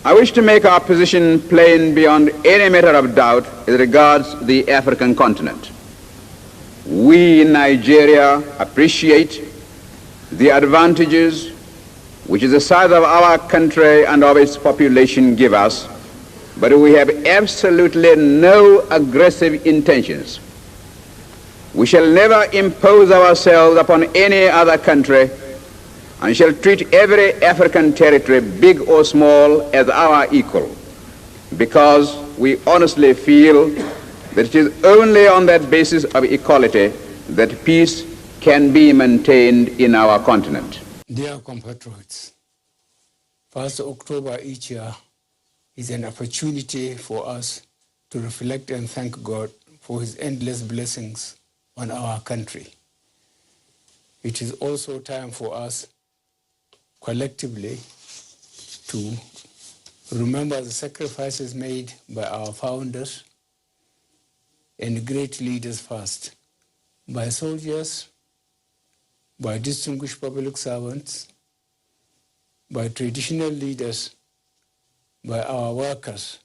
I wish to make our position plain beyond any matter of doubt as regards the African continent. We in Nigeria appreciate the advantages which the size of our country and of its population give us, but we have absolutely no aggressive intentions. We shall never impose ourselves upon any other country and shall treat every African territory, big or small, as our equal, because we honestly feel that it is only on that basis of equality that peace can be maintained in our continent. Dear compatriots, 1st October each year is an opportunity for us to reflect and thank God for his endless blessings on our country. It is also time for us collectively to remember the sacrifices made by our founders and great leaders first, by soldiers, by distinguished public servants, by traditional leaders, by our workers,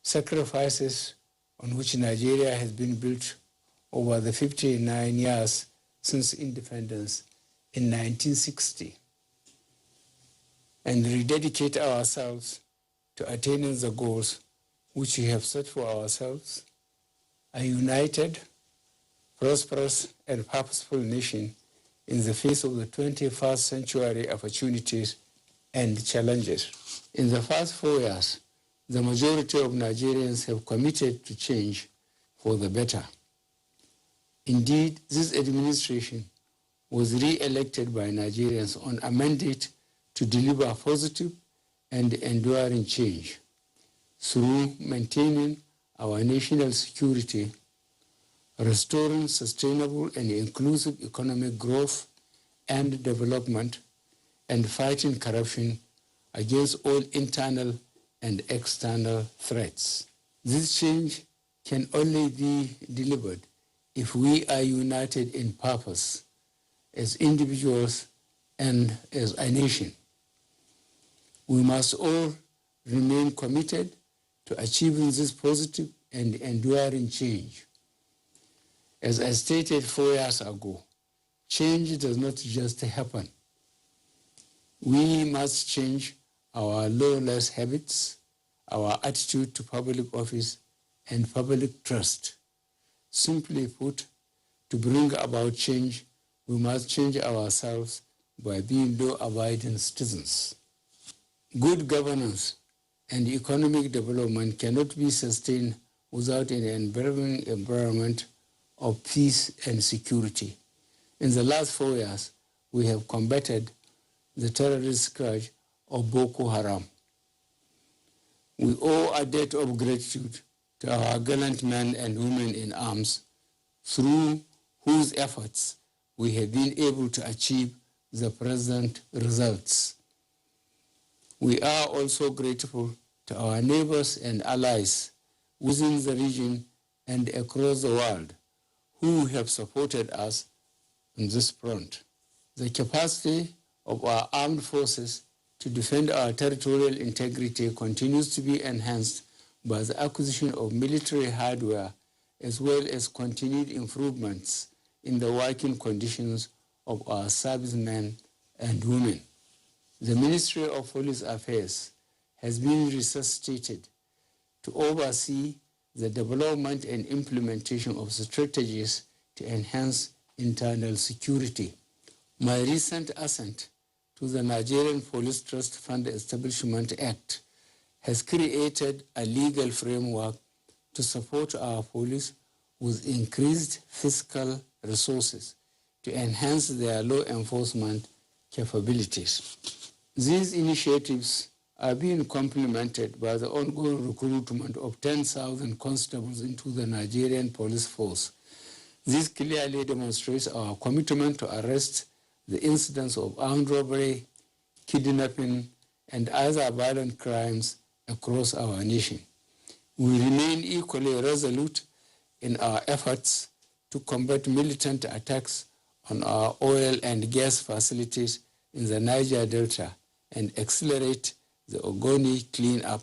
sacrifices on which Nigeria has been built over the 59 years since independence in 1960, and rededicate ourselves to attaining the goals which we have set for ourselves, a united, prosperous, and purposeful nation in the face of the 21st century opportunities and challenges. In the first 4 years, the majority of Nigerians have committed to change for the better. Indeed, this administration was re-elected by Nigerians on a mandate to deliver positive and enduring change through maintaining our national security, restoring sustainable and inclusive economic growth and development, and fighting corruption against all internal and external threats. This change can only be delivered if we are united in purpose as individuals and as a nation. We must all remain committed to achieving this positive and enduring change. As I stated 4 years ago, change does not just happen. We must change our lawless habits, our attitude to public office, and public trust. Simply put, to bring about change, we must change ourselves by being law-abiding citizens. Good governance and economic development cannot be sustained without an environment of peace and security. In the last 4 years, we have combated the terrorist scourge of Boko Haram. We owe a debt of gratitude to our gallant men and women in arms, through whose efforts we have been able to achieve the present results. We are also grateful to our neighbors and allies within the region and across the world who have supported us on this front. The capacity of our armed forces to defend our territorial integrity continues to be enhanced by the acquisition of military hardware, as well as continued improvements in the working conditions of our servicemen and women. The Ministry of Police Affairs has been resuscitated to oversee the development and implementation of strategies to enhance internal security. My recent assent to the Nigerian Police Trust Fund Establishment Act has created a legal framework to support our police with increased fiscal resources to enhance their law enforcement capabilities. These initiatives are being complemented by the ongoing recruitment of 10,000 constables into the Nigerian police force. This clearly demonstrates our commitment to arrest the incidents of armed robbery, kidnapping, and other violent crimes across our nation. We remain equally resolute in our efforts to combat militant attacks on our oil and gas facilities in the Niger Delta and accelerate the Ogoni cleanup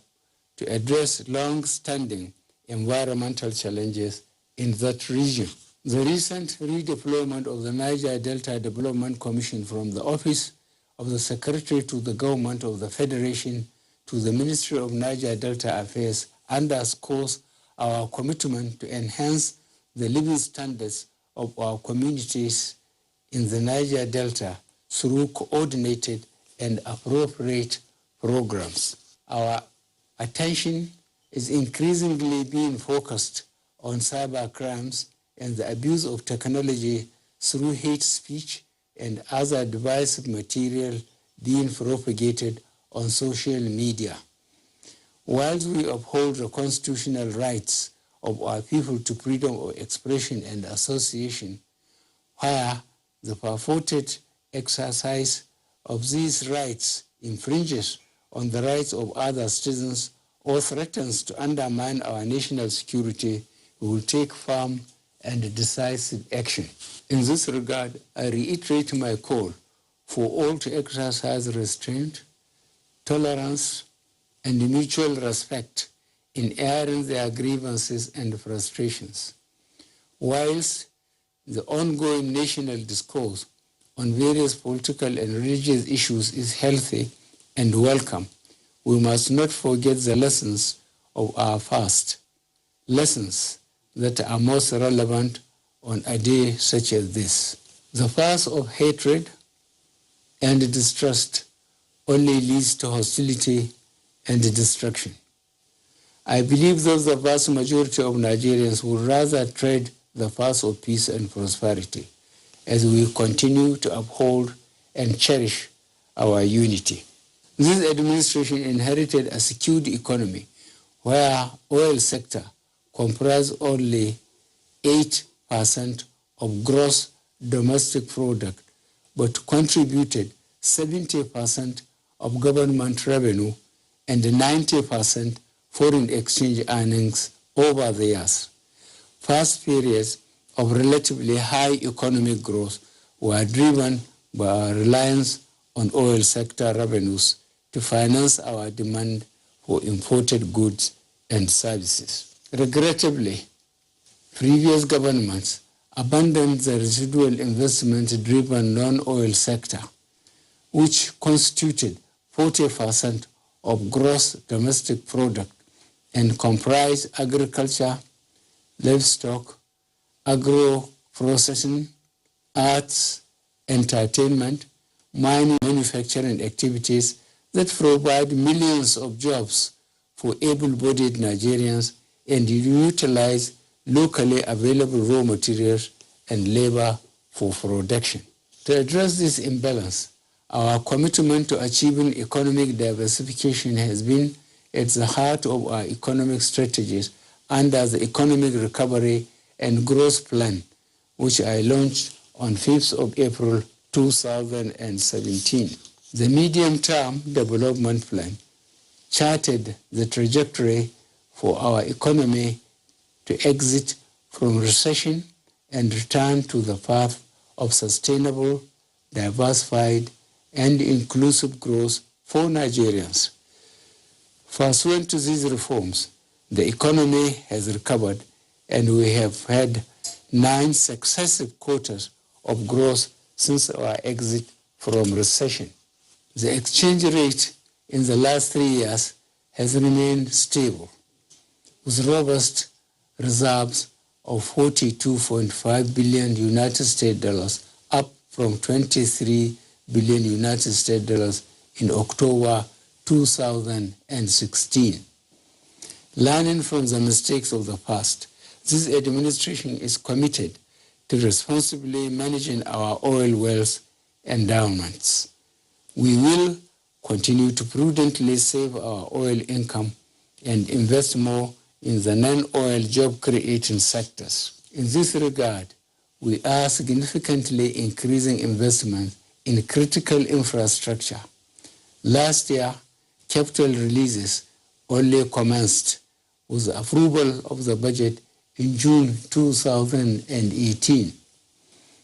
to address long-standing environmental challenges in that region. The recent redeployment of the Niger Delta Development Commission from the Office of the Secretary to the Government of the Federation to the Ministry of Niger Delta Affairs underscores our commitment to enhance the living standards of our communities in the Niger Delta through coordinated and appropriate programs. Our attention is increasingly being focused on cyber crimes and the abuse of technology through hate speech and other divisive material being propagated on social media. Whilst we uphold the constitutional rights of our people to freedom of expression and association, where the purported exercise of these rights infringes on the rights of other citizens or threatens to undermine our national security, we will take firm and decisive action. In this regard, I reiterate my call for all to exercise restraint, tolerance, and mutual respect in airing their grievances and frustrations. Whilst the ongoing national discourse on various political and religious issues is healthy and welcome, we must not forget the lessons of our past, lessons that are most relevant on a day such as this. The path of hatred and distrust only leads to hostility and destruction. I believe that the vast majority of Nigerians would rather tread the path of peace and prosperity as we continue to uphold and cherish our unity. This administration inherited a skewed economy where oil sector comprised only 8% of gross domestic product, but contributed 70% of government revenue and 90% foreign exchange earnings over the years. Past periods of relatively high economic growth were driven by our reliance on oil sector revenues to finance our demand for imported goods and services. Regrettably, previous governments abandoned the residual investment-driven non-oil sector, which constituted 40% of gross domestic product and comprised agriculture, livestock, agro-processing, arts, entertainment, mining, manufacturing activities that provide millions of jobs for able-bodied Nigerians and utilize locally available raw materials and labor for production. To address this imbalance, our commitment to achieving economic diversification has been at the heart of our economic strategies under the Economic Recovery and Growth Plan, which I launched on 5th of April 2017. The Medium-Term Development Plan charted the trajectory for our economy to exit from recession and return to the path of sustainable, diversified, and inclusive growth for Nigerians. Pursuant to these reforms, the economy has recovered and we have had 9 successive quarters of growth since our exit from recession. The exchange rate in the last 3 years has remained stable, with robust reserves of $42.5 billion United States dollars, up from 23 billion United States dollars in October 2016. Learning from the mistakes of the past, this administration is committed to responsibly managing our oil wells endowments. We will continue to prudently save our oil income and invest more in the non-oil job-creating sectors. In this regard, we are significantly increasing investment in critical infrastructure. Last year, capital releases only commenced with the approval of the budget in June 2018.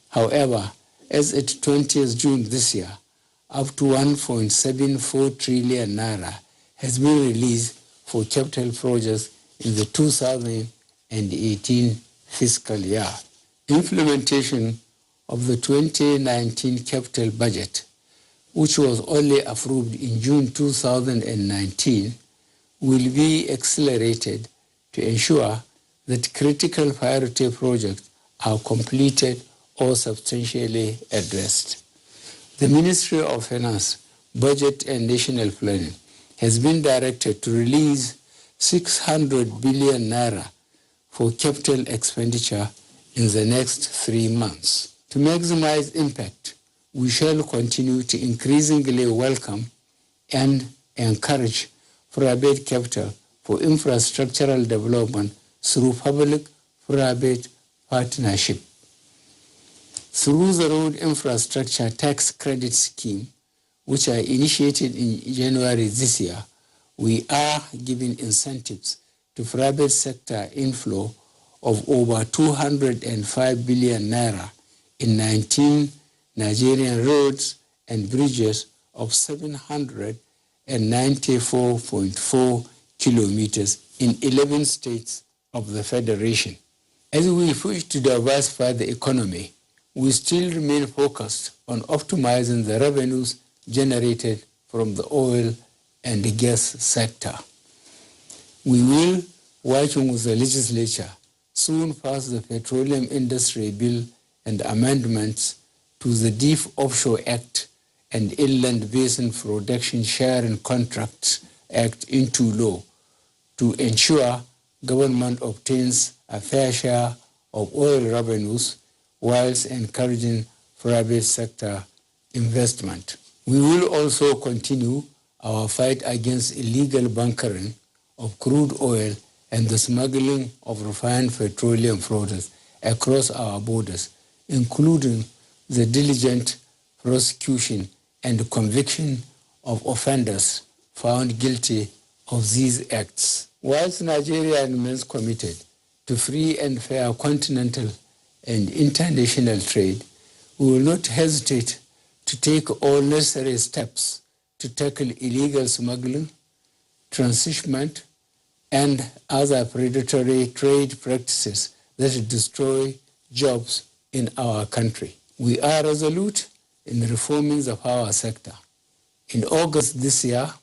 However, as at 20th June this year, up to 1.74 trillion naira has been released for capital projects in the 2018 fiscal year. Implementation of the 2019 capital budget, which was only approved in June 2019, will be accelerated to ensure that critical priority projects are completed or substantially addressed. The Ministry of Finance, Budget and National Planning has been directed to release 600 billion naira for capital expenditure in the next 3 months. To maximize impact, we shall continue to increasingly welcome and encourage private capital for infrastructural development through public-private partnership. Through the Road Infrastructure Tax Credit Scheme, which I initiated in January this year, we are giving incentives to private sector inflow of over 205 billion naira in 19 Nigerian roads and bridges of 794.4 kilometers in 11 states of the Federation. As we push to diversify the economy, we still remain focused on optimizing the revenues generated from the oil and the gas sector. We will, working with the legislature, soon pass the Petroleum Industry Bill and amendments to the Deep Offshore Act and Inland Basin Production Sharing Contracts Act into law to ensure government obtains a fair share of oil revenues whilst encouraging private sector investment. We will also continue our fight against illegal bunkering of crude oil and the smuggling of refined petroleum products across our borders, including the diligent prosecution and conviction of offenders found guilty of these acts. Whilst Nigeria remains committed to free and fair continental and international trade, we will not hesitate to take all necessary steps to tackle illegal smuggling, transshipment, and other predatory trade practices that destroy jobs in our country. We are resolute in reforming the power sector. In August this year,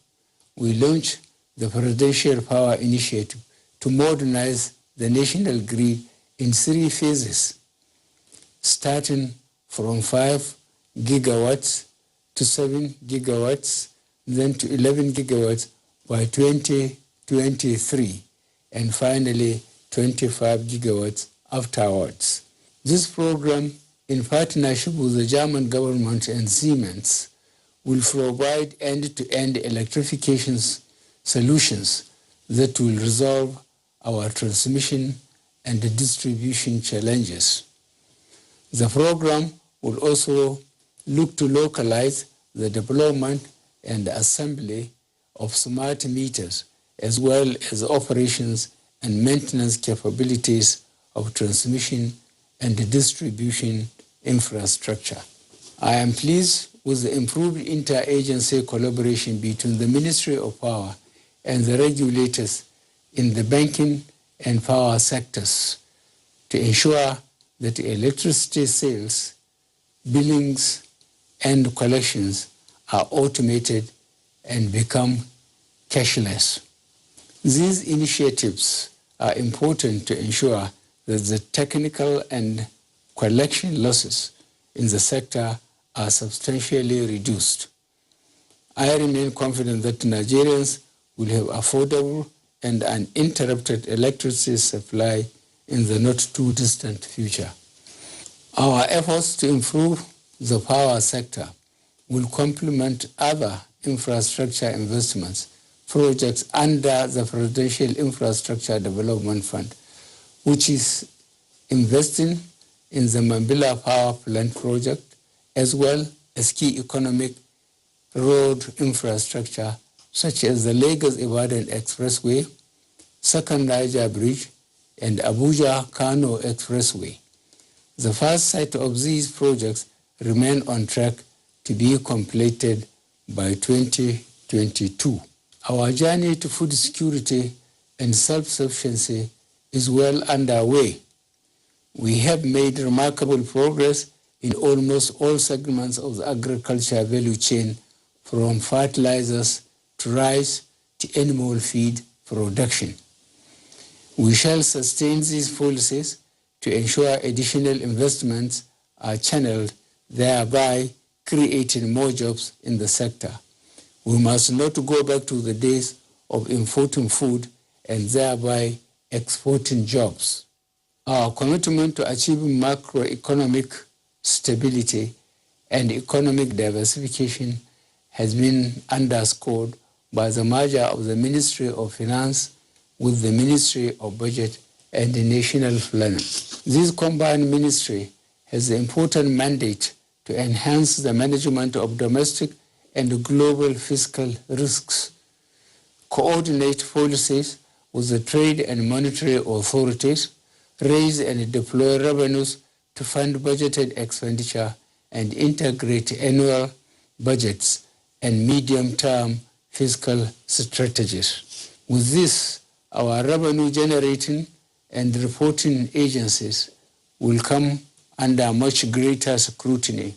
we launched the Presidential Power Initiative to modernize the national grid in 3 phases, starting from 5 gigawatts to 7 gigawatts, then to 11 gigawatts by 2023, and finally 25 gigawatts afterwards. This program, in partnership with the German government and Siemens, will provide end-to-end electrification solutions that will resolve our transmission and distribution challenges. The program will also look to localize the development and assembly of smart meters, as well as operations and maintenance capabilities of transmission and distribution infrastructure. I am pleased with the improved interagency collaboration between the Ministry of Power and the regulators in the banking and power sectors to ensure that electricity sales, billings, and collections are automated and become cashless. These initiatives are important to ensure that the technical and collection losses in the sector are substantially reduced. I remain confident that Nigerians will have affordable and uninterrupted electricity supply in the not-too-distant future. Our efforts to improve the power sector will complement other infrastructure investments projects under the Presidential Infrastructure Development Fund, which is investing in the Mambila Power Plant project, as well as key economic road infrastructure such as the Lagos-Ibadan Expressway, Second Niger Bridge, and Abuja-Kano Expressway. The first set of these projects remain on track to be completed by 2022. Our journey to food security and self-sufficiency is well underway. We have made remarkable progress in almost all segments of the agriculture value chain, from fertilizers to rice to animal feed production. We shall sustain these policies to ensure additional investments are channeled, thereby creating more jobs in the sector. We must not go back to the days of importing food and thereby exporting jobs. Our commitment to achieving macroeconomic stability and economic diversification has been underscored by the merger of the Ministry of Finance with the Ministry of Budget and the National Planning. This combined ministry has the important mandate to enhance the management of domestic and global fiscal risks, coordinate policies with the trade and monetary authorities, raise and deploy revenues to fund budgeted expenditure, and integrate annual budgets and medium-term fiscal strategies. With this, our revenue-generating and reporting agencies will come under much greater scrutiny.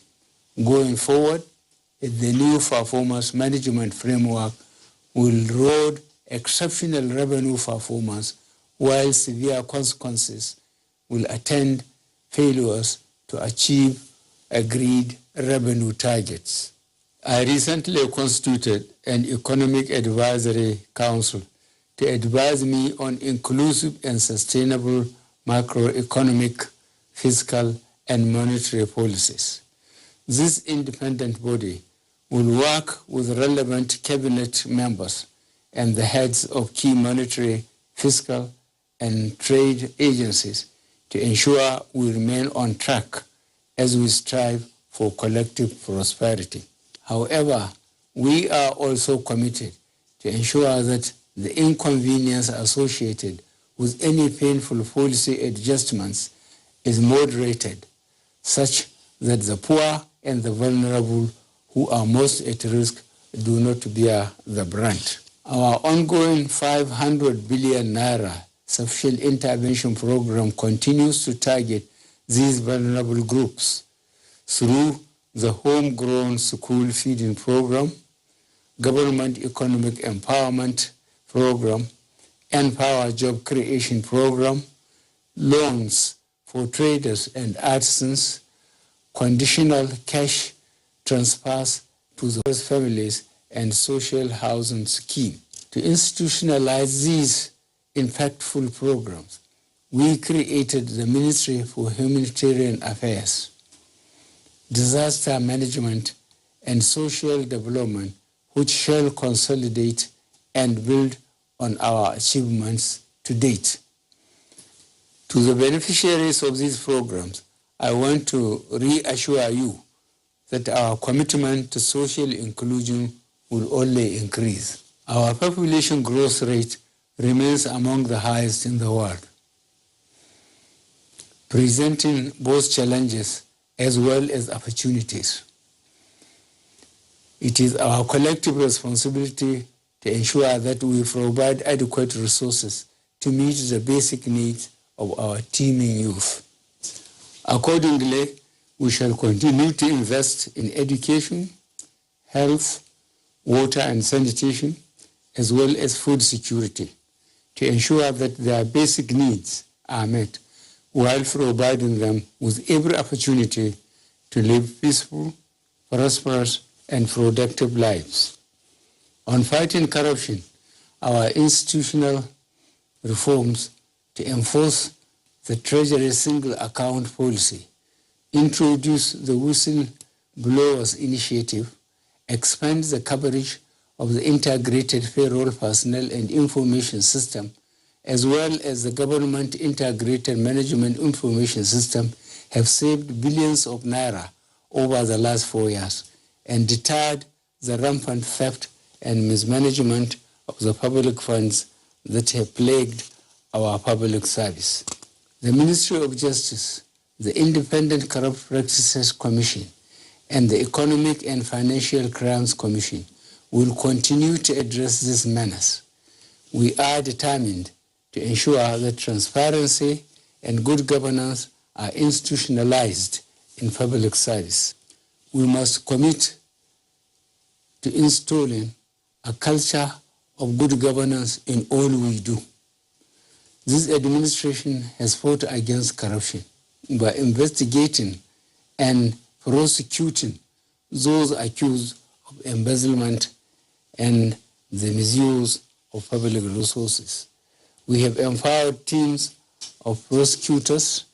Going forward, the new performance management framework will reward exceptional revenue performance, while severe consequences will attend failures to achieve agreed revenue targets. I recently constituted an Economic Advisory Council to advise me on inclusive and sustainable macroeconomic, fiscal, and monetary policies. This independent body will work with relevant cabinet members and the heads of key monetary, fiscal, and trade agencies to ensure we remain on track as we strive for collective prosperity. However, we are also committed to ensure that the inconvenience associated with any painful policy adjustments is moderated, such that the poor and the vulnerable who are most at risk do not bear the brunt. Our ongoing 500 billion naira sufficient intervention program continues to target these vulnerable groups through the homegrown school feeding program, government economic empowerment program, Empower Job Creation Program, loans for traders and artisans, conditional cash transfers to the families, and social housing scheme. To institutionalize these impactful programs, we created the Ministry for Humanitarian Affairs, Disaster Management, and Social Development, which shall consolidate and build on our achievements to date. To the beneficiaries of these programs, I want to reassure you that our commitment to social inclusion will only increase. Our population growth rate remains among the highest in the world, presenting both challenges as well as opportunities. It is our collective responsibility to ensure that we provide adequate resources to meet the basic needs of our teeming youth. Accordingly, we shall continue to invest in education, health, water and sanitation, as well as food security, to ensure that their basic needs are met, while providing them with every opportunity to live peaceful, prosperous, and productive lives. On fighting corruption, our institutional reforms to enforce the Treasury single account policy, introduce the Whistleblowers Initiative, expand the coverage of the integrated payroll personnel and information system, as well as the government integrated management information system, have saved billions of naira over the last 4 years and deterred the rampant theft and mismanagement of the public funds that have plagued our public service. The Ministry of Justice, the Independent Corrupt Practices Commission, and the Economic and Financial Crimes Commission We will continue to address this menace. We are determined to ensure that transparency and good governance are institutionalized in public service. We must commit to installing a culture of good governance in all we do. This administration has fought against corruption by investigating and prosecuting those accused of embezzlement and the misuse of public resources. We have empowered teams of prosecutors,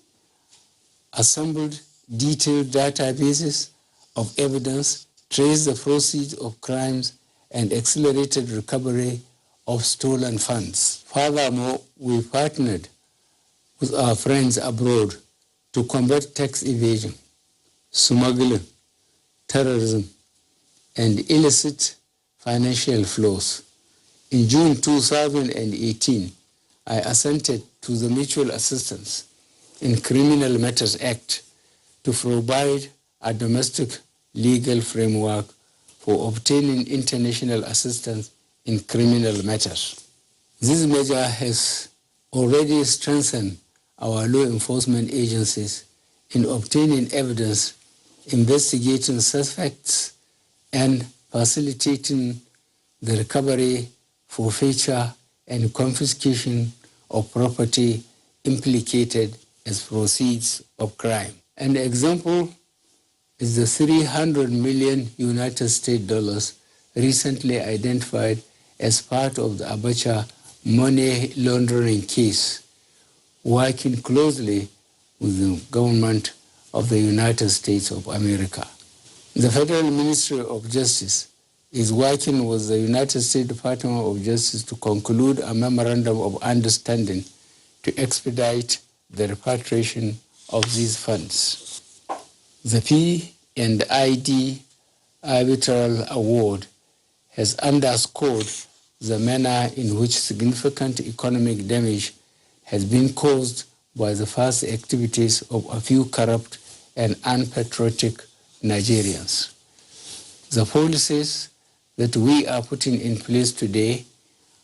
assembled detailed databases of evidence, traced the proceeds of crimes, and accelerated recovery of stolen funds. Furthermore, we partnered with our friends abroad to combat tax evasion, smuggling, terrorism, and illicit financial flows. In June 2018, I assented to the Mutual Assistance in Criminal Matters Act to provide a domestic legal framework for obtaining international assistance in criminal matters. This measure has already strengthened our law enforcement agencies in obtaining evidence, investigating suspects, and facilitating the recovery, forfeiture, and confiscation of property implicated as proceeds of crime. An example is the $300 million United States dollars recently identified as part of the Abacha money laundering case, working closely with the government of the United States of America. The Federal Ministry of Justice is working with the United States Department of Justice to conclude a memorandum of understanding to expedite the repatriation of these funds. The P&ID Arbitral Award has underscored the manner in which significant economic damage has been caused by the past activities of a few corrupt and unpatriotic Nigerians. The policies that we are putting in place today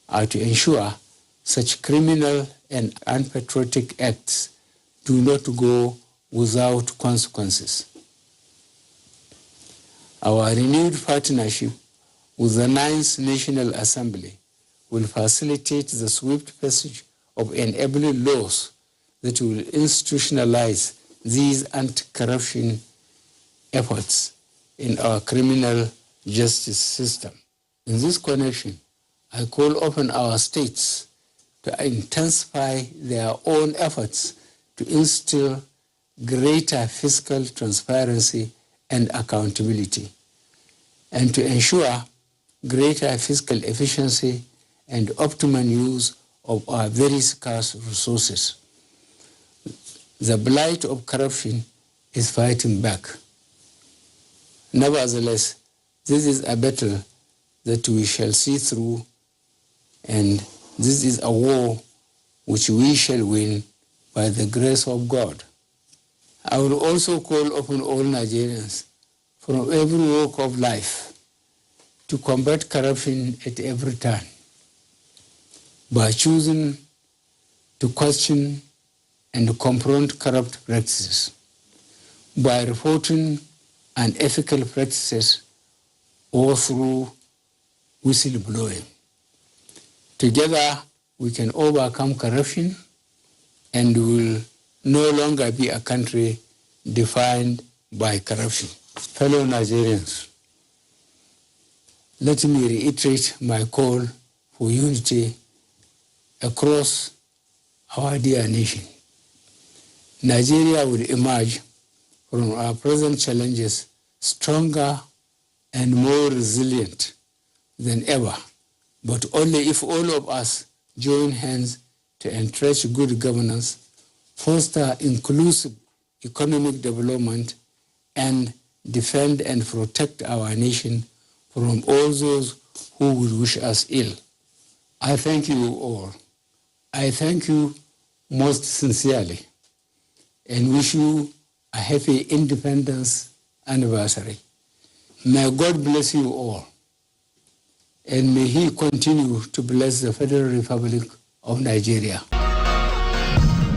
are to ensure such criminal and unpatriotic acts do not go without consequences. Our renewed partnership with the Ninth National Assembly will facilitate the swift passage of enabling laws that will institutionalize these anti-corruption efforts in our criminal justice system. In this connection, I call upon our states to intensify their own efforts to instill greater fiscal transparency and accountability, and to ensure greater fiscal efficiency and optimum use of our very scarce resources. The blight of corruption is fighting back. Nevertheless, this is a battle that we shall see through, and this is a war which we shall win by the grace of God. I will also call upon all Nigerians from every walk of life to combat corruption at every turn by choosing to question and confront corrupt practices, by reporting unethical practices, or through whistleblowing. Together, we can overcome corruption and will no longer be a country defined by corruption. Fellow Nigerians, let me reiterate my call for unity across our dear nation. Nigeria will emerge from our present challenges stronger and more resilient than ever, but only if all of us join hands to entrench good governance, foster inclusive economic development, and defend and protect our nation from all those who would wish us ill. I thank you all. I thank you most sincerely and wish you a happy Independence anniversary. May God bless you all. and may He continue to bless the Federal Republic of Nigeria.